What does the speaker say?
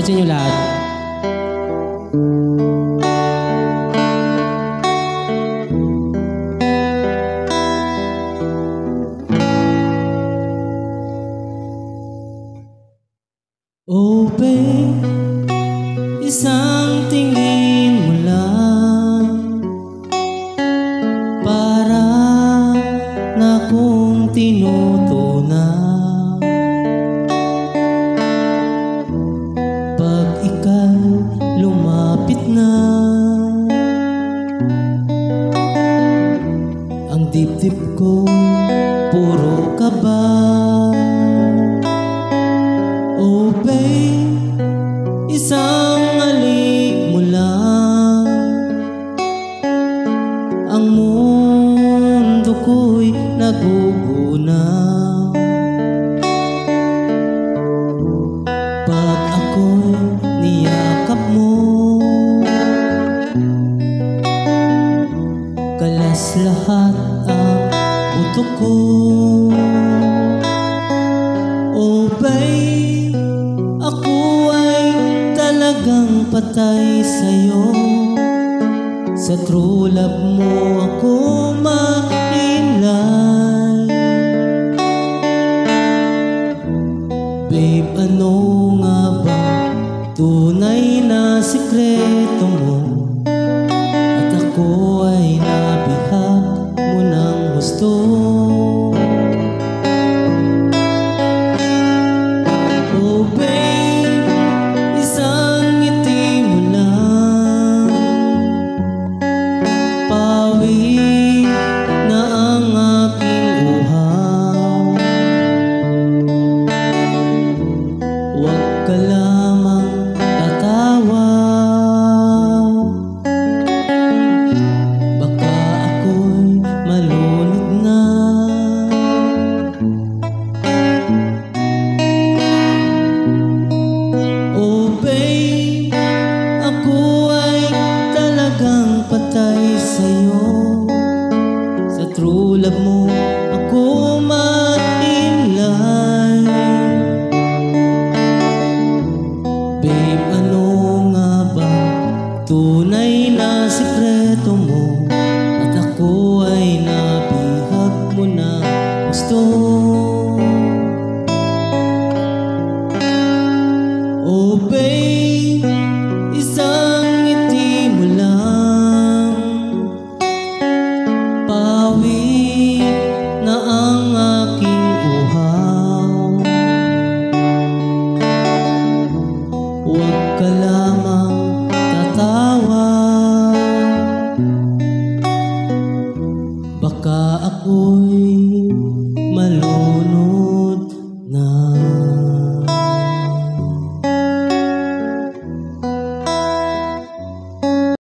sa inyo lahat. Oh babe, isang tingin mo lang para na kong tinutunaw. Pag ikaw lumapit na, ang dibdib ko puro kaba. Oh babe, isang halik mo lang, ang mundo ko'y nagugunaw. Pag ako'y niyakap mo, kalas lahat ang buto ko. Oh babe, ako ay talagang patay sa'yo. Sa true love mo ako ma-inlay. Babe, ano nga ba tunay na sikreto mo? At ako ay nabihag mo ng gusto. Oh babe, isang ngiti mo lang, pawi na ang aking uhaw. Huwag ka lamang tatawa, baka ako'y malunod na. Oh babe, ako ay talagang patay sa'yo. Sa true love mo ako ma-inlay. Babe, ano nga ba tunay na sikreto mo? At ako ay nabihag mo na gusto. Oh babe, isang ngiti mo lang, pawi na ang aking uhaw. Huwag ka lamang tatawa, baka ako'y